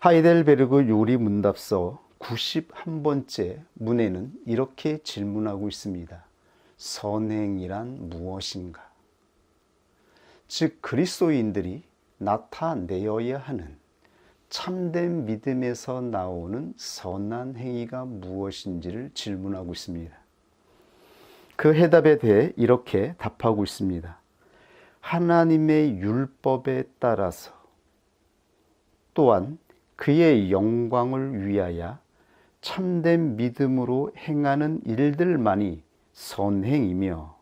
하이델베르그 요리 문답서 91번째 문에는 이렇게 질문하고 있습니다. 선행이란 무엇인가? 즉 그리스도인들이 나타내어야 하는 참된 믿음에서 나오는 선한 행위가 무엇인지를 질문하고 있습니다. 그 해답에 대해 이렇게 답하고 있습니다. 하나님의 율법에 따라서 또한 그의 영광을 위하여 참된 믿음으로 행하는 일들만이 선행이며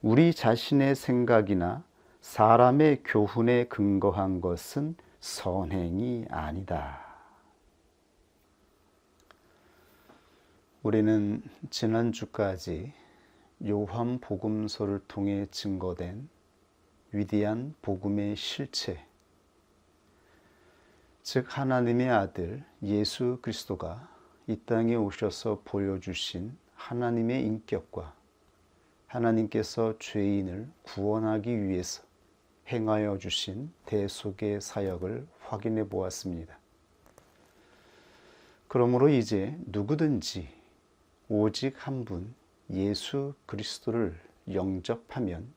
우리 자신의 생각이나 사람의 교훈에 근거한 것은 선행이 아니다. 우리는 지난주까지 요한복음서를 통해 증거된 위대한 복음의 실체, 즉 하나님의 아들 예수 그리스도가 이 땅에 오셔서 보여주신 하나님의 인격과 하나님께서 죄인을 구원하기 위해서 행하여 주신 대속의 사역을 확인해 보았습니다. 그러므로 이제 누구든지 오직 한 분 예수 그리스도를 영접하면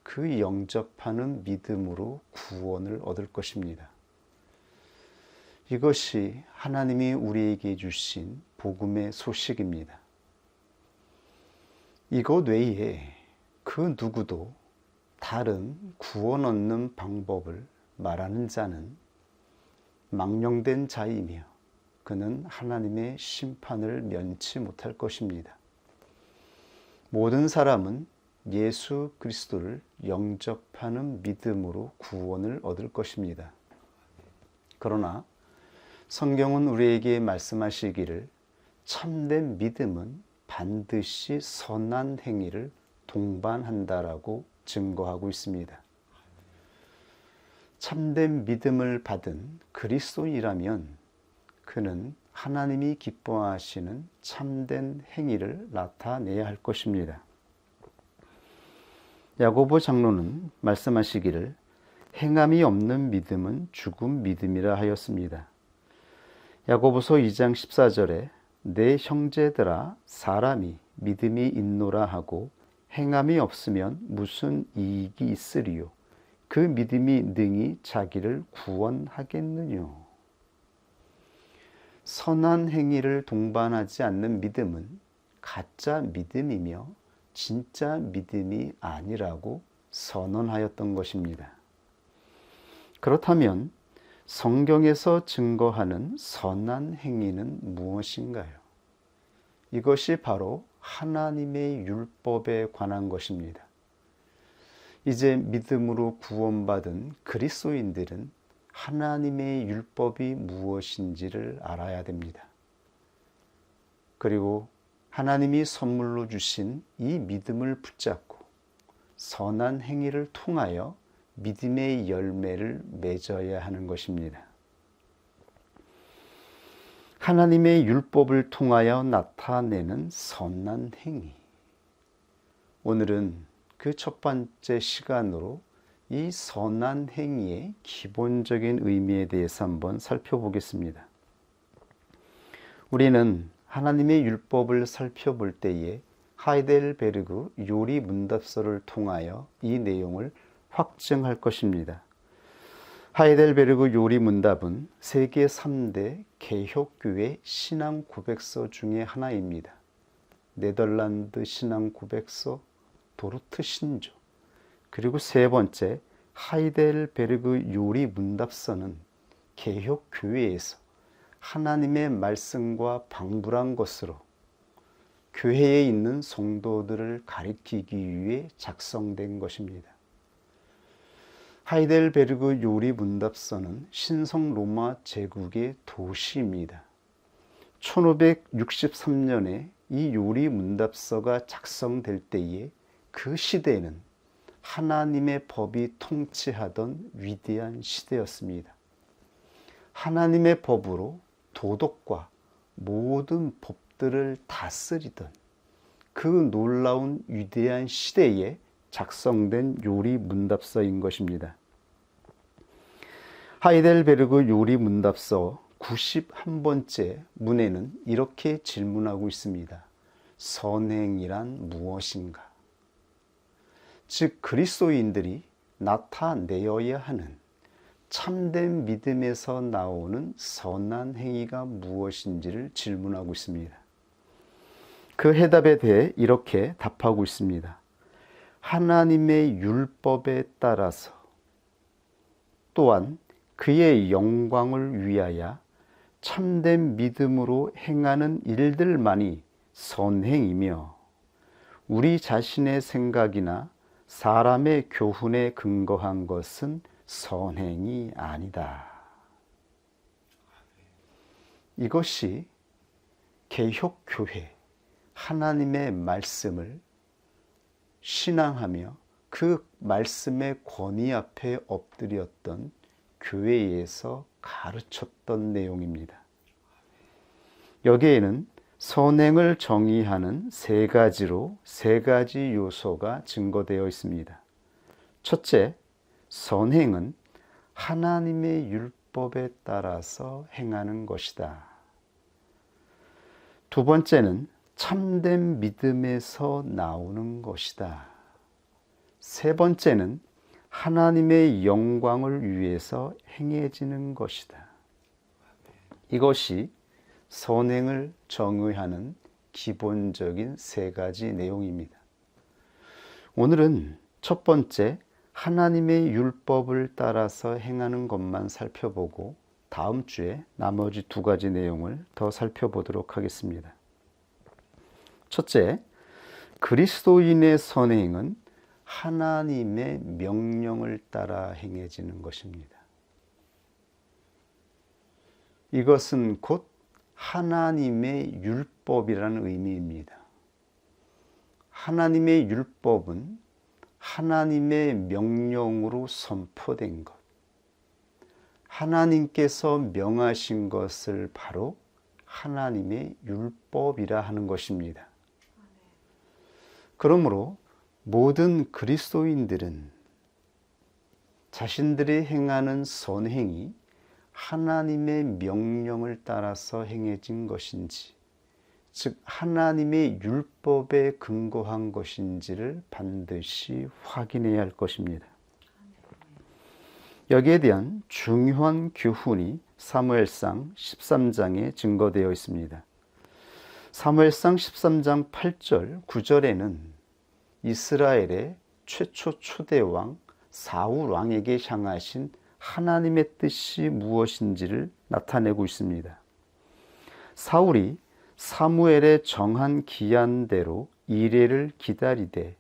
그 영접하는 믿음으로 구원을 얻을 것입니다. 이것이 하나님이 우리에게 주신 복음의 소식입니다. 이것 외에 그 누구도 다른 구원 얻는 방법을 말하는 자는 망령된 자이며 그는 하나님의 심판을 면치 못할 것입니다. 모든 사람은 예수 그리스도를 영접하는 믿음으로 구원을 얻을 것입니다. 그러나 성경은 우리에게 말씀하시기를 참된 믿음은 반드시 선한 행위를 동반한다라고 증거하고 있습니다. 참된 믿음을 받은 그리스도인이라면 그는 하나님이 기뻐하시는 참된 행위를 나타내야 할 것입니다. 야고보 장로는 말씀하시기를 행함이 없는 믿음은 죽은 믿음이라 하였습니다. 야고보서 2장 14절에 내 형제들아 사람이 믿음이 있노라 하고 행함이 없으면 무슨 이익이 있으리요? 그 믿음이 능히 자기를 구원하겠느뇨? 선한 행위를 동반하지 않는 믿음은 가짜 믿음이며 진짜 믿음이 아니라고 선언하였던 것입니다. 그렇다면 성경에서 증거하는 선한 행위는 무엇인가요? 이것이 바로 하나님의 율법에 관한 것입니다. 이제 믿음으로 구원받은 그리스도인들은 하나님의 율법이 무엇인지를 알아야 됩니다. 그리고 하나님이 선물로 주신 이 믿음을 붙잡고 선한 행위를 통하여 믿음의 열매를 맺어야 하는 것입니다. 하나님의 율법을 통하여 나타내는 선한 행위. 오늘은 그 첫 번째 시간으로 이 선한 행위의 기본적인 의미에 대해서 한번 살펴보겠습니다. 우리는 하나님의 율법을 살펴볼 때에 하이델베르그 요리 문답서를 통하여 이 내용을 확증할 것입니다. 하이델베르그 요리 문답은 세계 3대 개혁교회 신앙 고백서 중에 하나입니다. 네덜란드 신앙 고백서, 도르트 신조, 그리고 세 번째 하이델베르그 요리 문답서는 개혁교회에서 하나님의 말씀과 방불한 것으로 교회에 있는 성도들을 가리키기 위해 작성된 것입니다. 하이델베르그 요리 문답서는 신성 로마 제국의 도시입니다. 1563년에 이 요리 문답서가 작성될 때에 그 시대는 하나님의 법이 통치하던 위대한 시대였습니다. 하나님의 법으로 도덕과 모든 법들을 다스리던 그 놀라운 위대한 시대에 작성된 요리 문답서인 것입니다. 하이델베르그 요리 문답서 91번째 문에는 이렇게 질문하고 있습니다. 선행이란 무엇인가? 즉 그리스도인들이 나타내어야 하는 참된 믿음에서 나오는 선한 행위가 무엇인지를 질문하고 있습니다. 그 해답에 대해 이렇게 답하고 있습니다. 하나님의 율법에 따라서 또한 그의 영광을 위하여 참된 믿음으로 행하는 일들만이 선행이며 우리 자신의 생각이나 사람의 교훈에 근거한 것은 선행이 아니다. 이것이 개혁교회 하나님의 말씀을 신앙하며 그 말씀의 권위 앞에 엎드렸던 교회에서 가르쳤던 내용입니다. 여기에는 선행을 정의하는 세 가지 요소가 증거되어 있습니다. 첫째, 선행은 하나님의 율법에 따라서 행하는 것이다. 두 번째는 참된 믿음에서 나오는 것이다. 세 번째는 하나님의 영광을 위해서 행해지는 것이다. 이것이 선행을 정의하는 기본적인 세 가지 내용입니다. 오늘은 첫 번째, 하나님의 율법을 따라서 행하는 것만 살펴보고 다음 주에 나머지 두 가지 내용을 더 살펴보도록 하겠습니다. 첫째, 그리스도인의 선행은 하나님의 명령을 따라 행해지는 것입니다. 이것은 곧 하나님의 율법이라는 의미입니다. 하나님의 율법은 하나님의 명령으로 선포된 것, 하나님께서 명하신 것을 바로 하나님의 율법이라 하는 것입니다. 그러므로 모든 그리스도인들은 자신들이 행하는 선행이 하나님의 명령을 따라서 행해진 것인지, 즉 하나님의 율법에 근거한 것인지를 반드시 확인해야 할 것입니다. 여기에 대한 중요한 교훈이 사무엘상 13장에 증거되어 있습니다. 사무엘상 13장 8절, 9절에는 이스라엘의 최초 초대왕 사울 왕에게 향하신 하나님의 뜻이 무엇인지를 나타내고 있습니다. 사울이 사무엘의 정한 기한대로 이레를 기다리되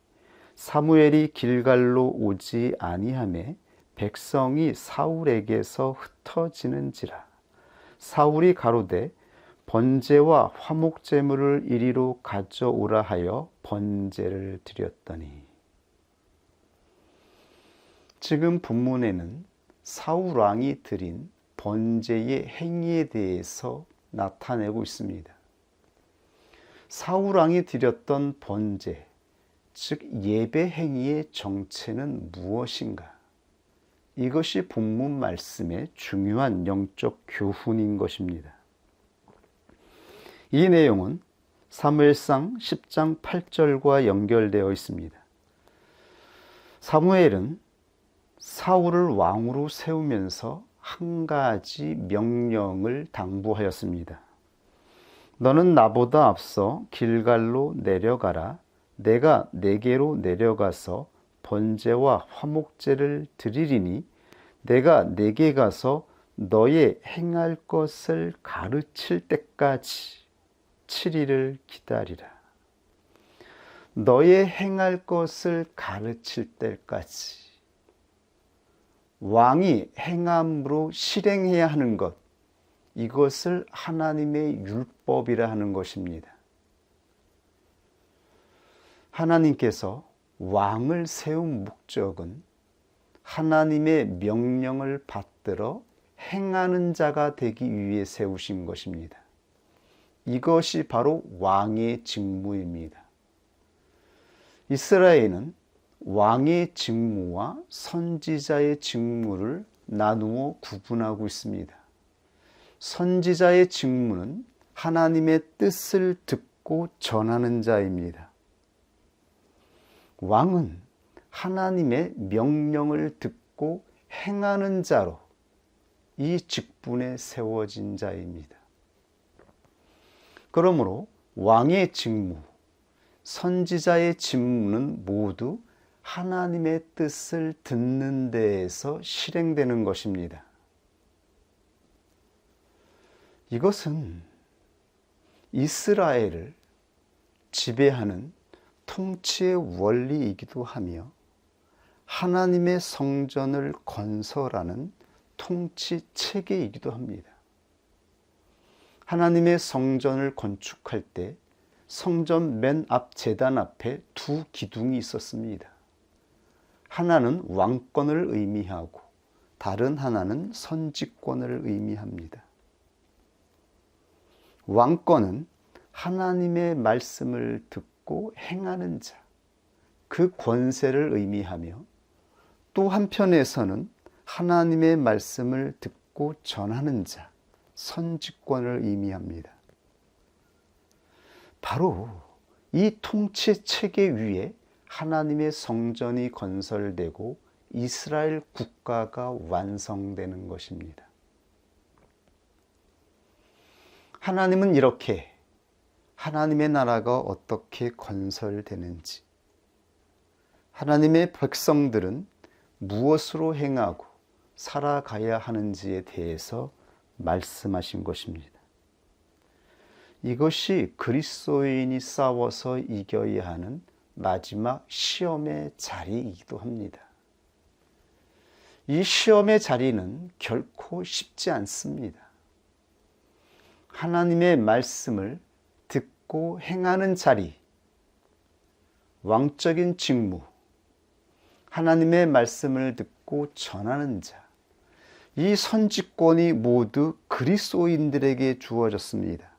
사무엘이 길갈로 오지 아니하매 백성이 사울에게서 흩어지는지라. 사울이 가로되 번제와 화목제물을 이리로 가져오라 하여 번제를 드렸더니. 지금 본문에는 사울 왕이 드린 번제의 행위에 대해서 나타내고 있습니다. 사울 왕이 드렸던 번제, 즉 예배 행위의 정체는 무엇인가? 이것이 본문 말씀의 중요한 영적 교훈인 것입니다. 이 내용은 사무엘상 10장 8절과 연결되어 있습니다. 사무엘은 사울을 왕으로 세우면서 한 가지 명령을 당부하였습니다. 너는 나보다 앞서 길갈로 내려가라. 내가 네게로 내려가서 번제와 화목제를 드리리니 내가 네게 가서 너의 행할 것을 가르칠 때까지 7일을 기다리라. 너의 행할 것을 가르칠 때까지. 왕이 행함으로 실행해야 하는 것, 이것을 하나님의 율법이라 하는 것입니다. 하나님께서 왕을 세운 목적은 하나님의 명령을 받들어 행하는 자가 되기 위해 세우신 것입니다. 이것이 바로 왕의 직무입니다. 이스라엘은 왕의 직무와 선지자의 직무를 나누어 구분하고 있습니다. 선지자의 직무는 하나님의 뜻을 듣고 전하는 자입니다. 왕은 하나님의 명령을 듣고 행하는 자로 이 직분에 세워진 자입니다. 그러므로 왕의 직무, 선지자의 직무는 모두 하나님의 뜻을 듣는 데에서 실행되는 것입니다. 이것은 이스라엘을 지배하는 통치의 원리이기도 하며 하나님의 성전을 건설하는 통치 체계이기도 합니다. 하나님의 성전을 건축할 때 성전 맨 앞 제단 앞에 두 기둥이 있었습니다. 하나는 왕권을 의미하고 다른 하나는 선지권을 의미합니다. 왕권은 하나님의 말씀을 듣고 행하는 자, 그 권세를 의미하며 또 한편에서는 하나님의 말씀을 듣고 전하는 자, 선지권을 의미합니다. 바로 이 통치 체계 위에 하나님의 성전이 건설되고 이스라엘 국가가 완성되는 것입니다. 하나님은 이렇게 하나님의 나라가 어떻게 건설되는지, 하나님의 백성들은 무엇으로 행하고 살아가야 하는지에 대해서 말씀하신 것입니다. 이것이 그리스도인이 싸워서 이겨야 하는 마지막 시험의 자리이기도 합니다. 이 시험의 자리는 결코 쉽지 않습니다. 하나님의 말씀을 듣고 행하는 자리, 왕적인 직무, 하나님의 말씀을 듣고 전하는 자, 이 선지권이 모두 그리스도인들에게 주어졌습니다.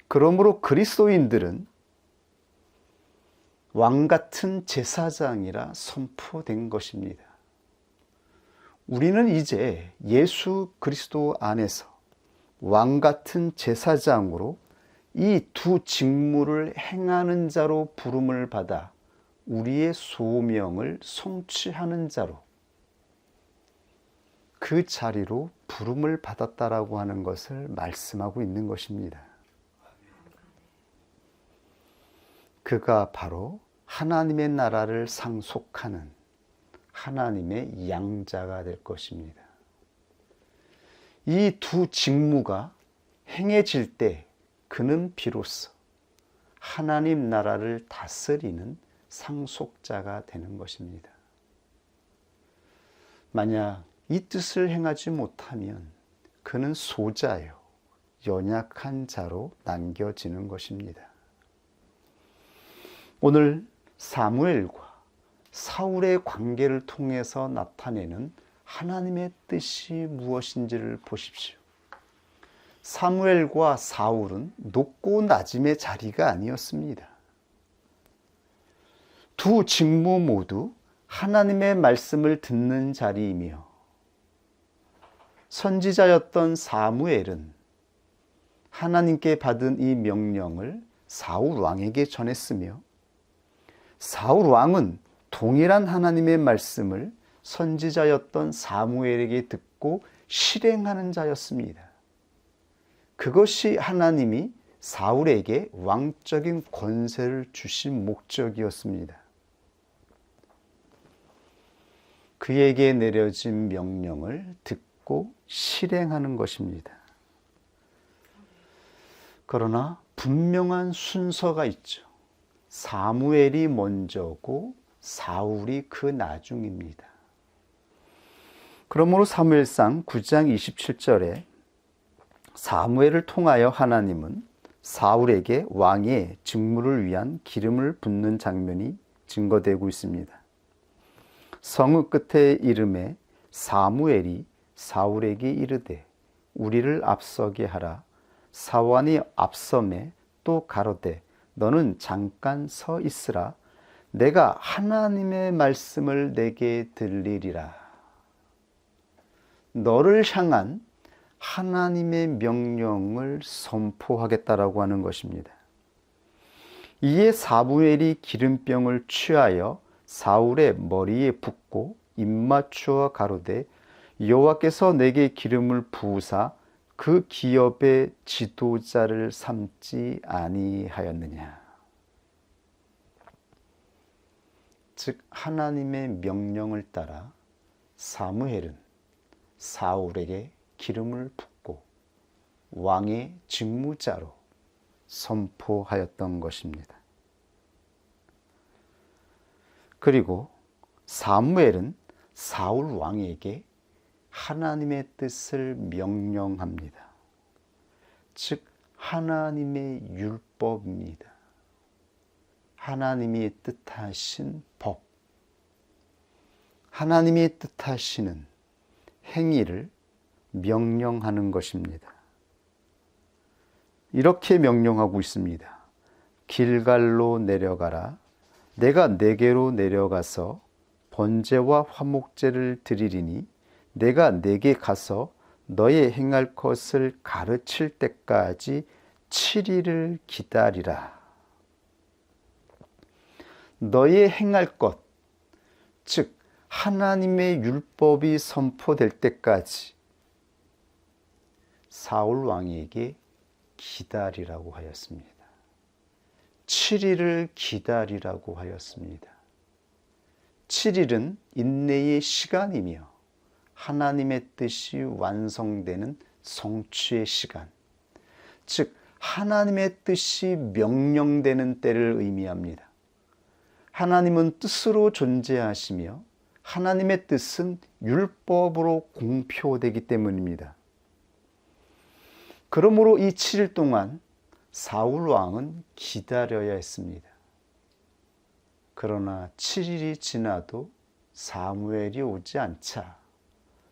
그러므로 그리스도인들은 왕같은 제사장이라 선포된 것입니다. 우리는 이제 예수 그리스도 안에서 왕같은 제사장으로 이 두 직무를 행하는 자로 부름을 받아 우리의 소명을 성취하는 자로 그 자리로 부름을 받았다라고 하는 것을 말씀하고 있는 것입니다. 그가 바로 하나님의 나라를 상속하는 하나님의 양자가 될 것입니다. 이 두 직무가 행해질 때 그는 비로소 하나님 나라를 다스리는 상속자가 되는 것입니다. 만약 이 뜻을 행하지 못하면 그는 소자요, 연약한 자로 남겨지는 것입니다. 오늘 사무엘과 사울의 관계를 통해서 나타내는 하나님의 뜻이 무엇인지를 보십시오. 사무엘과 사울은 높고 낮음의 자리가 아니었습니다. 두 직무 모두 하나님의 말씀을 듣는 자리이며 선지자였던 사무엘은 하나님께 받은 이 명령을 사울 왕에게 전했으며 사울 왕은 동일한 하나님의 말씀을 선지자였던 사무엘에게 듣고 실행하는 자였습니다. 그것이 하나님이 사울에게 왕적인 권세를 주신 목적이었습니다. 그에게 내려진 명령을 듣고 실행하는 것입니다. 그러나 분명한 순서가 있죠. 사무엘이 먼저고 사울이 그 나중입니다. 그러므로 사무엘상 9장 27절에 사무엘을 통하여 하나님은 사울에게 왕의 직무를 위한 기름을 붓는 장면이 증거되고 있습니다. 성읍 끝에 이름에 사무엘이 사울에게 이르되 우리를 앞서게 하라. 사원이 앞섬에 또 가로되 너는 잠깐 서 있으라. 내가 하나님의 말씀을 내게 들리리라. 너를 향한 하나님의 명령을 선포하겠다라고 하는 것입니다. 이에 사무엘이 기름병을 취하여 사울의 머리에 붓고 입맞추어 가로되 여호와께서 내게 기름을 부으사 그 기업의 지도자를 삼지 아니하였느냐. 즉 하나님의 명령을 따라 사무엘은 사울에게 기름을 붓고 왕의 직무자로 선포하였던 것입니다. 그리고 사무엘은 사울 왕에게 하나님의 뜻을 명령합니다. 즉 하나님의 율법입니다. 하나님이 뜻하신 법, 하나님이 뜻하시는 행위를 명령하는 것입니다. 이렇게 명령하고 있습니다. 길갈로 내려가라. 내가 내게로 내려가서 번제와 화목제를 드리리니 내가 내게 가서 너의 행할 것을 가르칠 때까지 7일을 기다리라. 너의 행할 것, 즉 하나님의 율법이 선포될 때까지 사울 왕에게 기다리라고 하였습니다. 7일을 기다리라고 하였습니다. 7일은 인내의 시간이며 하나님의 뜻이 완성되는 성취의 시간, 즉 하나님의 뜻이 명령되는 때를 의미합니다. 하나님은 뜻으로 존재하시며 하나님의 뜻은 율법으로 공표되기 때문입니다. 그러므로 이 7일 동안 사울 왕은 기다려야 했습니다. 그러나 7일이 지나도 사무엘이 오지 않자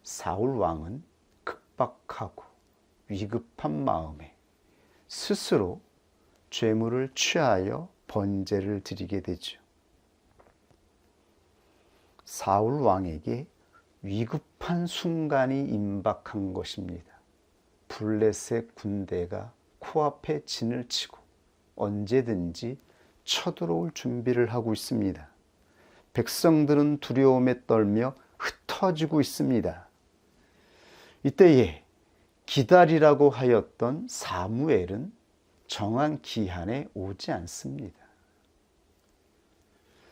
사울 왕은 급박하고 위급한 마음에 스스로 죄물을 취하여 번제를 드리게 되죠. 사울 왕에게 위급한 순간이 임박한 것입니다. 블레셋 군대가 코앞에 진을 치고 언제든지 쳐들어올 준비를 하고 있습니다. 백성들은 두려움에 떨며 흩어지고 있습니다. 이때에 기다리라고 하였던 사무엘은 정한 기한에 오지 않습니다.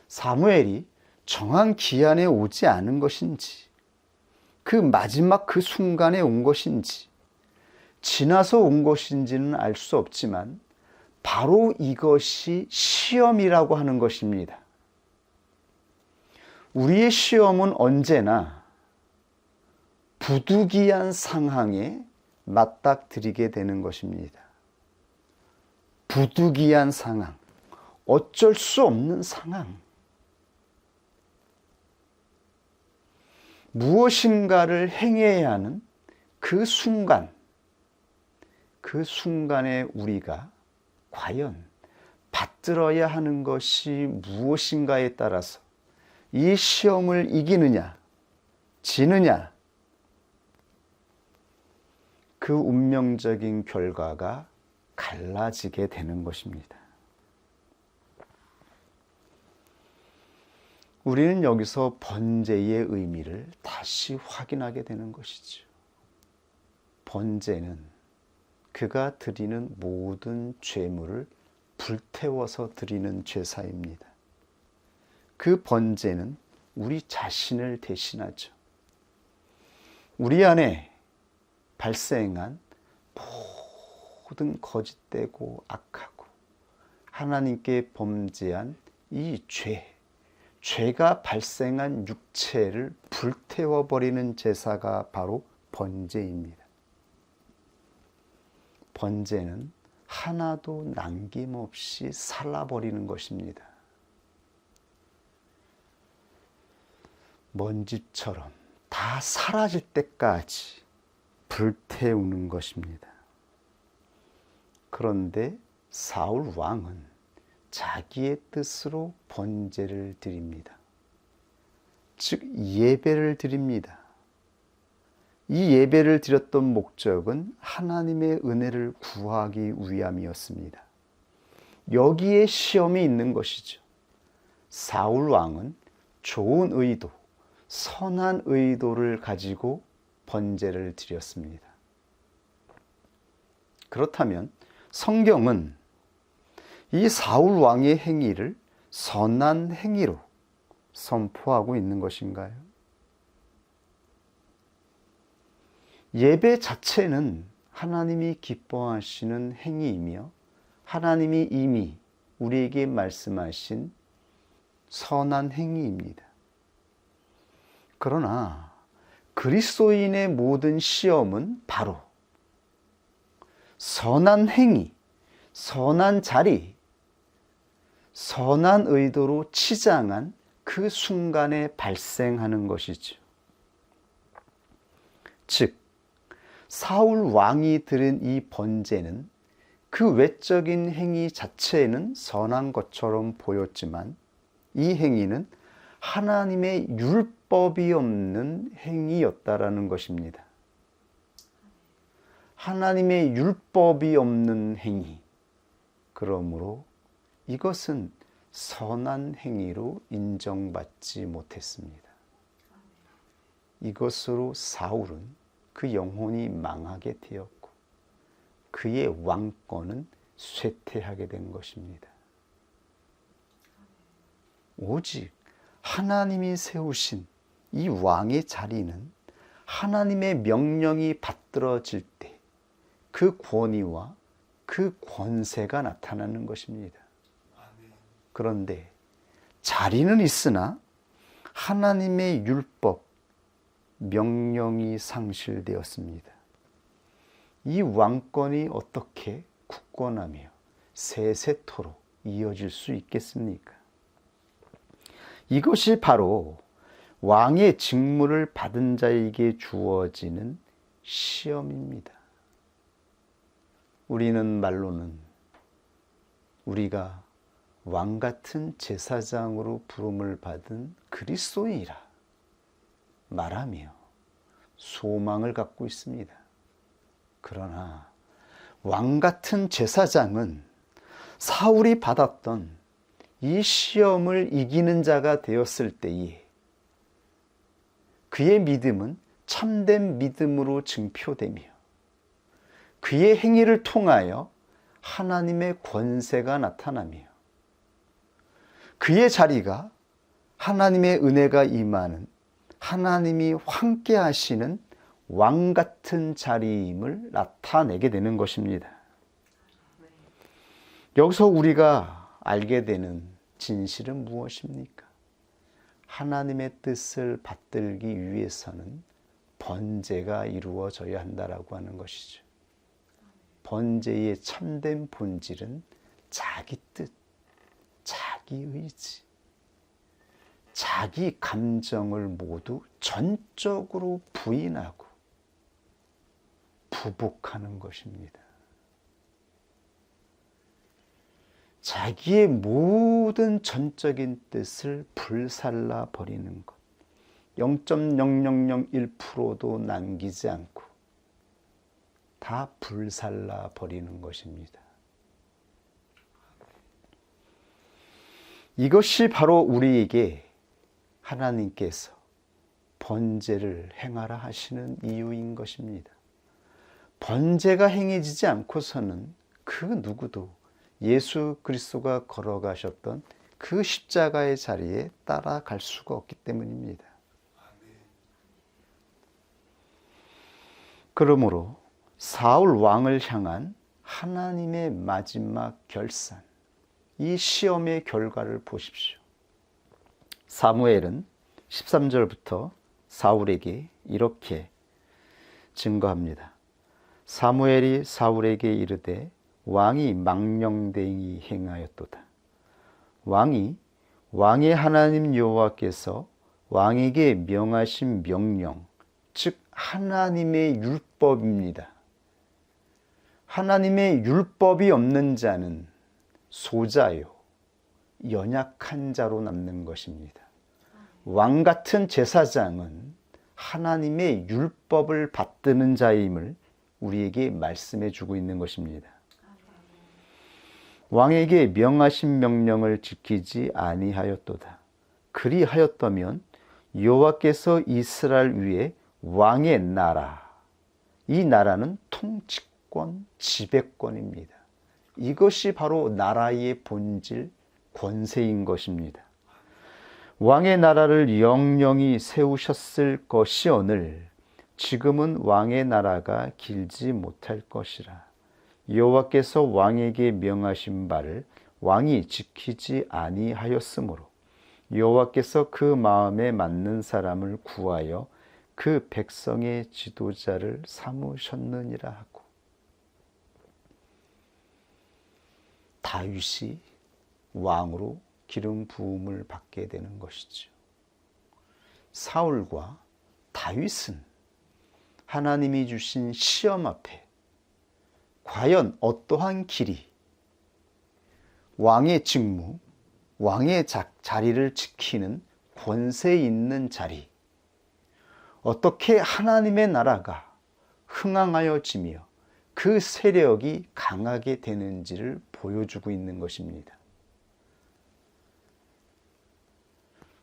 사무엘이 정한 기한에 오지 않은 것인지, 그 마지막 그 순간에 온 것인지, 지나서 온 것인지는 알 수 없지만 바로 이것이 시험이라고 하는 것입니다. 우리의 시험은 언제나 부득이한 상황에 맞닥뜨리게 되는 것입니다. 부득이한 상황, 어쩔 수 없는 상황. 무엇인가를 행해야 하는 그 순간, 그 순간에 우리가 과연 받들어야 하는 것이 무엇인가에 따라서 이 시험을 이기느냐, 지느냐, 그 운명적인 결과가 갈라지게 되는 것입니다. 우리는 여기서 번제의 의미를 다시 확인하게 되는 것이죠. 번제는 그가 드리는 모든 죄물을 불태워서 드리는 제사입니다. 그 번제는 우리 자신을 대신하죠. 우리 안에 발생한 모든 거짓되고 악하고 하나님께 범죄한 이 죄가 발생한 육체를 불태워버리는 제사가 바로 번제입니다. 번제는 하나도 남김없이 살라버리는 것입니다. 먼지처럼 다 사라질 때까지 불태우는 것입니다. 그런데 사울 왕은 자기의 뜻으로 번제를 드립니다. 즉 예배를 드립니다. 이 예배를 드렸던 목적은 하나님의 은혜를 구하기 위함이었습니다. 여기에 시험이 있는 것이죠. 사울 왕은 좋은 의도, 선한 의도를 가지고 번제를 드렸습니다. 그렇다면 성경은 이 사울 왕의 행위를 선한 행위로 선포하고 있는 것인가요? 예배 자체는 하나님이 기뻐하시는 행위이며 하나님이 이미 우리에게 말씀하신 선한 행위입니다. 그러나 그리스도인의 모든 시험은 바로 선한 행위, 선한 자리, 선한 의도로 치장한 그 순간에 발생하는 것이죠. 즉, 사울 왕이 드린 이 번제는 그 외적인 행위 자체에는 선한 것처럼 보였지만 이 행위는 하나님의 율법이 없는 행위였다라는 것입니다. 하나님의 율법이 없는 행위. 그러므로 이것은 선한 행위로 인정받지 못했습니다. 이것으로 사울은 그 영혼이 망하게 되었고 그의 왕권은 쇠퇴하게 된 것입니다. 오직 하나님이 세우신 이 왕의 자리는 하나님의 명령이 받들어질 때 그 권위와 그 권세가 나타나는 것입니다. 그런데 자리는 있으나 하나님의 율법, 명령이 상실되었습니다. 이 왕권이 어떻게 굳건하며 세세토록 이어질 수 있겠습니까? 이것이 바로 왕의 직무를 받은 자에게 주어지는 시험입니다. 우리는 말로는 우리가 왕 같은 제사장으로 부름을 받은 그리스도인이라 말하며 소망을 갖고 있습니다. 그러나 왕 같은 제사장은 사울이 받았던 이 시험을 이기는 자가 되었을 때에 그의 믿음은 참된 믿음으로 증표되며 그의 행위를 통하여 하나님의 권세가 나타나며 그의 자리가 하나님의 은혜가 임하는 하나님이 함께 하시는 왕 같은 자리임을 나타내게 되는 것입니다. 여기서 우리가 알게 되는 진실은 무엇입니까? 하나님의 뜻을 받들기 위해서는 번제가 이루어져야 한다라고 하는 것이죠. 번제의 참된 본질은 자기 뜻, 자기 의지, 자기 감정을 모두 전적으로 부인하고 부복하는 것입니다. 자기의 모든 전적인 뜻을 불살라 버리는 것, 0.0001%도 남기지 않고 다 불살라 버리는 것입니다. 이것이 바로 우리에게 하나님께서 번제를 행하라 하시는 이유인 것입니다. 번제가 행해지지 않고서는 그 누구도 예수 그리스도가 걸어가셨던 그 십자가의 자리에 따라갈 수가 없기 때문입니다. 그러므로 사울 왕을 향한 하나님의 마지막 결산, 이 시험의 결과를 보십시오. 사무엘은 13절부터 사울에게 이렇게 증거합니다. 사무엘이 사울에게 이르되 왕이 망령되이 행하였도다. 왕의 하나님 여호와께서 왕에게 명하신 명령, 즉 하나님의 율법입니다. 하나님의 율법이 없는 자는 소자요, 연약한 자로 남는 것입니다. 왕 같은 제사장은 하나님의 율법을 받드는 자임을 우리에게 말씀해 주고 있는 것입니다. 왕에게 명하신 명령을 지키지 아니하였도다. 그리하였다면 여호와께서 이스라엘 위에 왕의 나라, 이 나라는 통치권, 지배권입니다. 이것이 바로 나라의 본질, 권세인 것입니다. 왕의 나라를 영영히 세우셨을 것이오늘 지금은 왕의 나라가 길지 못할 것이라. 여호와께서 왕에게 명하신 바를 왕이 지키지 아니하였으므로 여호와께서 그 마음에 맞는 사람을 구하여 그 백성의 지도자를 삼으셨느니라 하고, 다윗이 왕으로 기름 부음을 받게 되는 것이죠. 사울과 다윗은 하나님이 주신 시험 앞에 과연 어떠한 길이 왕의 직무, 왕의 자리를 지키는 권세 있는 자리, 어떻게 하나님의 나라가 흥황하여지며 그 세력이 강하게 되는지를 보여주고 있는 것입니다.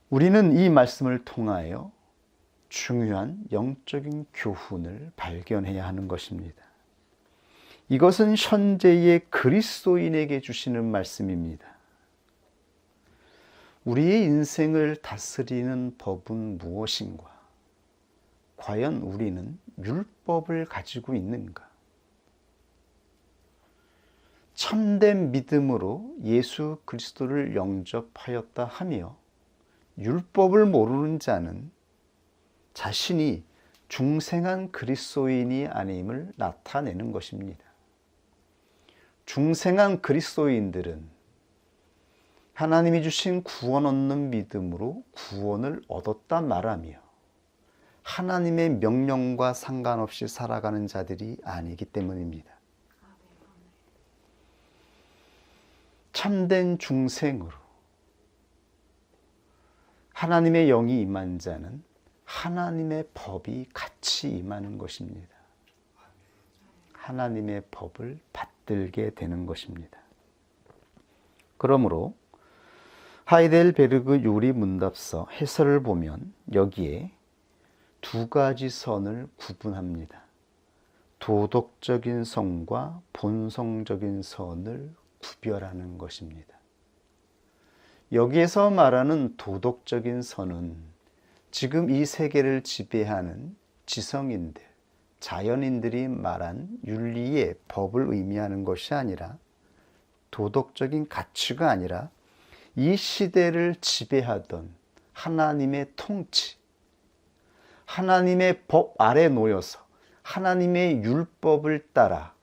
우리는 이 말씀을 통하여 중요한 영적인 교훈을 발견해야 하는 것입니다. 이것은 현재의 그리스도인에게 주시는 말씀입니다. 우리의 인생을 다스리는 법은 무엇인가? 과연 우리는 율법을 가지고 있는가? 참된 믿음으로 예수 그리스도를 영접하였다 하며 율법을 모르는 자는 자신이 중생한 그리스도인이 아님을 나타내는 것입니다. 중생한 그리스도인들은 하나님이 주신 구원 얻는 믿음으로 구원을 얻었다 말하며 하나님의 명령과 상관없이 살아가는 자들이 아니기 때문입니다. 참된 중생으로 하나님의 영이 임한 자는 하나님의 법이 같이 임하는 것입니다. 하나님의 법을 받들게 되는 것입니다. 그러므로 하이델베르그 요리 문답서 해설을 보면 여기에 두 가지 선을 구분합니다. 도덕적인 선과 본성적인 선을 구별하는 것입니다. 여기에서 말하는 도덕적인 선은 지금 이 세계를 지배하는 지성인들, 자연인들이 말한 윤리의 법을 의미하는 것이 아니라, 도덕적인 가치가 아니라 이 시대를 지배하던 하나님의 통치, 하나님의 법 아래 놓여서 하나님의 율법을 따라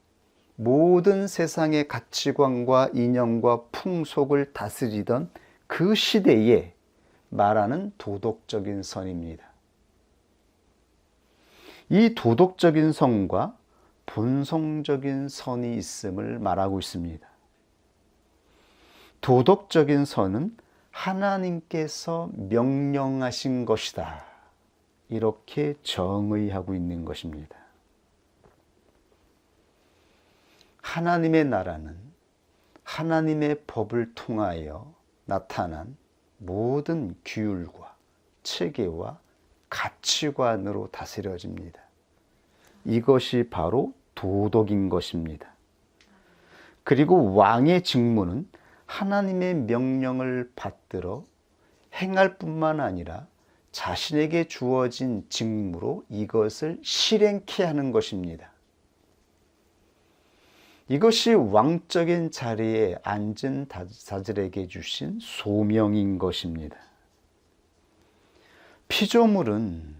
모든 세상의 가치관과 이념과 풍속을 다스리던 그 시대에 말하는 도덕적인 선입니다. 이 도덕적인 선과 본성적인 선이 있음을 말하고 있습니다. 도덕적인 선은 하나님께서 명령하신 것이다, 이렇게 정의하고 있는 것입니다. 하나님의 나라는 하나님의 법을 통하여 나타난 모든 규율과 체계와 가치관으로 다스려집니다. 이것이 바로 도덕인 것입니다. 그리고 왕의 직무는 하나님의 명령을 받들어 행할 뿐만 아니라 자신에게 주어진 직무로 이것을 실행케 하는 것입니다. 이것이 왕적인 자리에 앉은 자들에게 주신 소명인 것입니다. 피조물은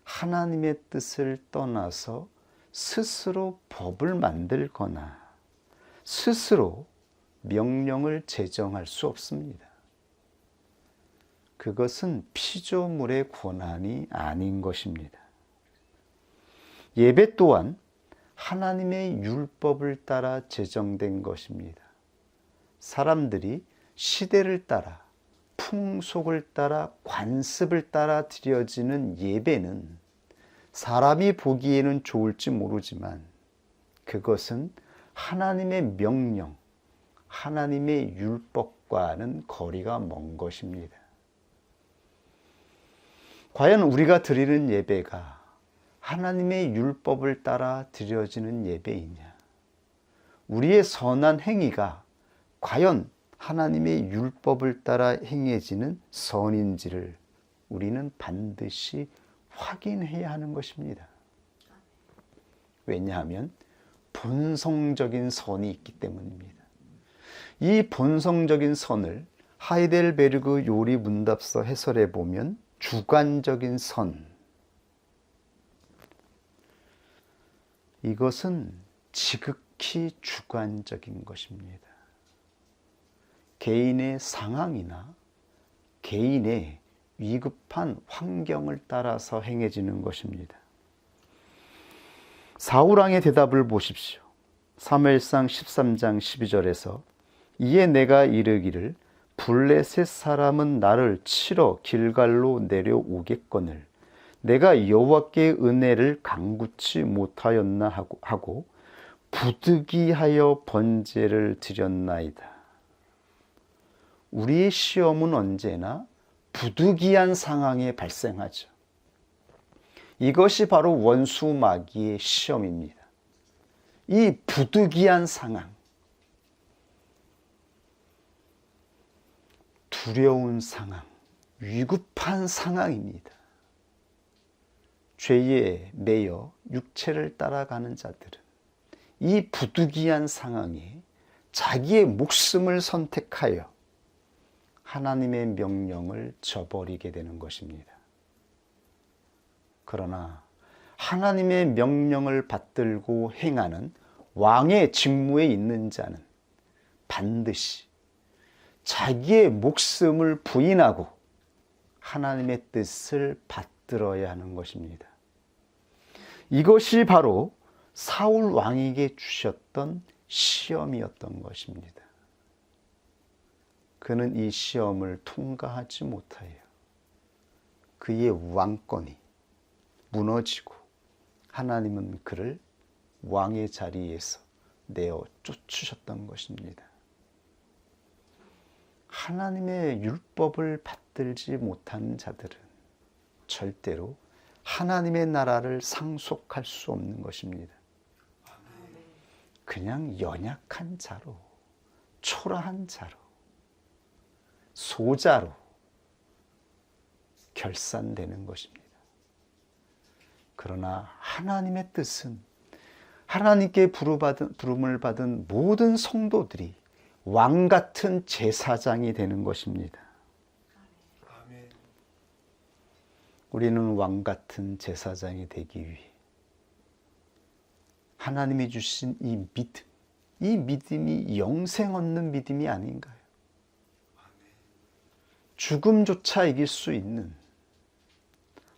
하나님의 뜻을 떠나서 스스로 법을 만들거나 스스로 명령을 제정할 수 없습니다. 그것은 피조물의 권한이 아닌 것입니다. 예배 또한 하나님의 율법을 따라 제정된 것입니다. 사람들이 시대를 따라, 풍속을 따라, 관습을 따라 드려지는 예배는 사람이 보기에는 좋을지 모르지만 그것은 하나님의 명령, 하나님의 율법과는 거리가 먼 것입니다. 과연 우리가 드리는 예배가 하나님의 율법을 따라 드려지는 예배이냐? 우리의 선한 행위가 과연 하나님의 율법을 따라 행해지는 선인지를 우리는 반드시 확인해야 하는 것입니다. 왜냐하면 본성적인 선이 있기 때문입니다. 이 본성적인 선을 하이델베르그 요리 문답서 해설해 보면 주관적인 선, 이것은 지극히 주관적인 것입니다. 개인의 상황이나 개인의 위급한 환경을 따라서 행해지는 것입니다. 사울왕의 대답을 보십시오. 사무엘상 13장 12절에서 이에 내가 이르기를 블레셋 사람은 나를 치러 길갈로 내려오겠거늘 내가 여호와께 은혜를 간구치 못하였나 하고 부득이하여 번제를 드렸나이다. 우리의 시험은 언제나 부득이한 상황에 발생하죠. 이것이 바로 원수 마귀의 시험입니다. 이 부득이한 상황, 두려운 상황, 위급한 상황입니다. 죄에 매여 육체를 따라가는 자들은 이 부득이한 상황에 자기의 목숨을 선택하여 하나님의 명령을 저버리게 되는 것입니다. 그러나 하나님의 명령을 받들고 행하는 왕의 직무에 있는 자는 반드시 자기의 목숨을 부인하고 하나님의 뜻을 받들어야 하는 것입니다. 이것이 바로 사울 왕에게 주셨던 시험이었던 것입니다. 그는 이 시험을 통과하지 못하여 그의 왕권이 무너지고 하나님은 그를 왕의 자리에서 내어 쫓으셨던 것입니다. 하나님의 율법을 받들지 못하는 자들은 절대로 하나님의 나라를 상속할 수 없는 것입니다. 그냥 연약한 자로, 초라한 자로, 소자로 결산되는 것입니다. 그러나 하나님의 뜻은 하나님께 부름을 받은 모든 성도들이 왕 같은 제사장이 되는 것입니다. 우리는 왕 같은 제사장이 되기 위해 하나님이 주신 이 믿음, 이 믿음이 영생 얻는 믿음이 아닌가요? 죽음조차 이길 수 있는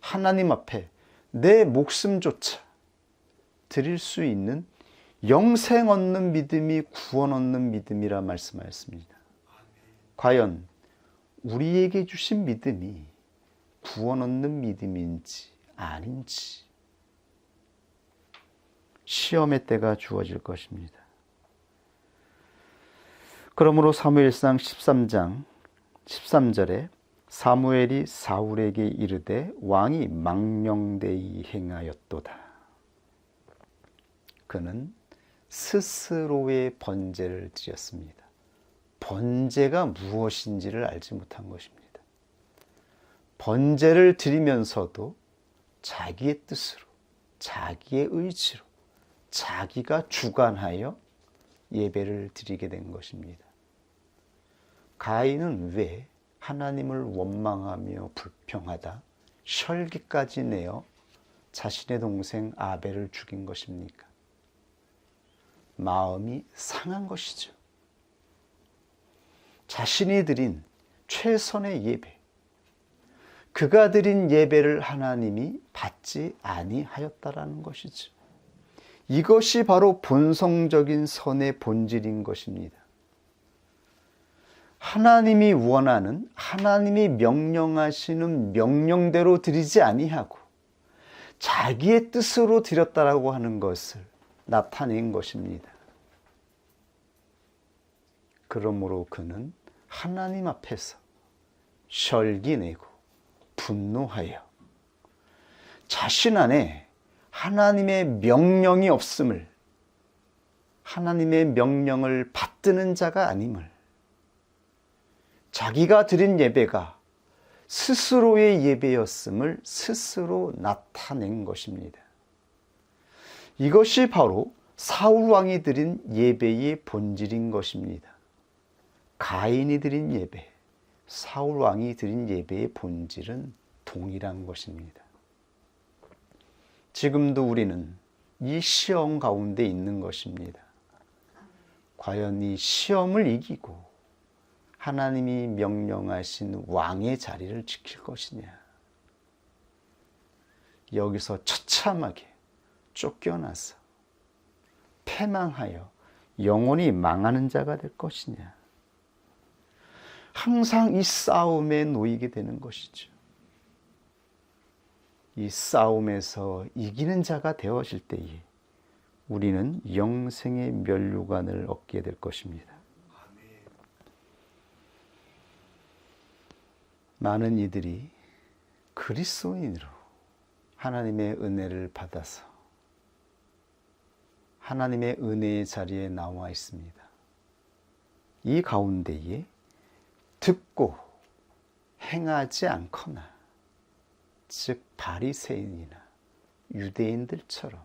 하나님 앞에 내 목숨조차 드릴 수 있는 영생 얻는 믿음이 구원 얻는 믿음이라 말씀하였습니다. 과연 우리에게 주신 믿음이 구원 얻는 믿음인지 아닌지 시험의 때가 주어질 것입니다. 그러므로 사무엘상 13장 13절에 사무엘이 사울에게 이르되 왕이 망령되이 행하였도다. 그는 스스로의 번제를 드렸습니다. 번제가 무엇인지를 알지 못한 것입니다. 번제를 드리면서도 자기의 뜻으로, 자기의 의지로, 자기가 주관하여 예배를 드리게 된 것입니다. 가인은 왜 하나님을 원망하며 불평하다 혈기까지 내어 자신의 동생 아벨을 죽인 것입니까? 마음이 상한 것이죠. 자신이 드린 최선의 예배, 그가 드린 예배를 하나님이 받지 아니하였다라는 것이죠. 이것이 바로 본성적인 선의 본질인 것입니다. 하나님이 원하는, 하나님이 명령하시는 명령대로 드리지 아니하고 자기의 뜻으로 드렸다라고 하는 것을 나타낸 것입니다. 그러므로 그는 하나님 앞에서 설기내고 분노하여 자신 안에 하나님의 명령이 없음을, 하나님의 명령을 받드는 자가 아님을, 자기가 드린 예배가 스스로의 예배였음을 스스로 나타낸 것입니다. 이것이 바로 사울 왕이 드린 예배의 본질인 것입니다. 가인이 드린 예배, 사울 왕이 드린 예배의 본질은 동일한 것입니다. 지금도 우리는 이 시험 가운데 있는 것입니다. 과연 이 시험을 이기고 하나님이 명령하신 왕의 자리를 지킬 것이냐? 여기서 처참하게 쫓겨나서 패망하여 영원히 망하는 자가 될 것이냐? 항상 이 싸움에 놓이게 되는 것이죠. 이 싸움에서 이기는 자가 되어질 때에 우리는 영생의 면류관을 얻게 될 것입니다. 많은 이들이 그리스도인으로 하나님의 은혜를 받아서 하나님의 은혜의 자리에 나와 있습니다. 이 가운데에 듣고 행하지 않거나, 즉 바리새인이나 유대인들처럼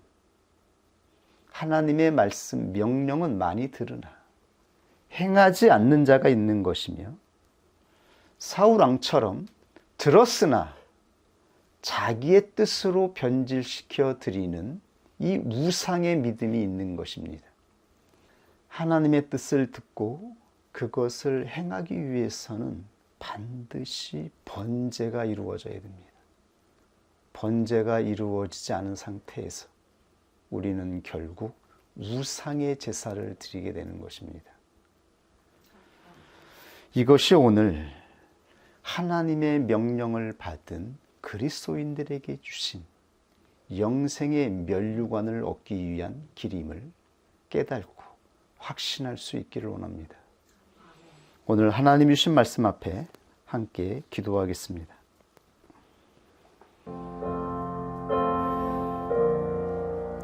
하나님의 말씀, 명령은 많이 들으나 행하지 않는 자가 있는 것이며, 사울 왕처럼 들었으나 자기의 뜻으로 변질시켜 드리는 이 우상의 믿음이 있는 것입니다. 하나님의 뜻을 듣고 그것을 행하기 위해서는 반드시 번제가 이루어져야 됩니다. 번제가 이루어지지 않은 상태에서 우리는 결국 우상의 제사를 드리게 되는 것입니다. 이것이 오늘 하나님의 명령을 받은 그리스도인들에게 주신 영생의 면류관을 얻기 위한 길임을 깨닫고 확신할 수 있기를 원합니다. 오늘 하나님이 주신 말씀 앞에 함께 기도하겠습니다.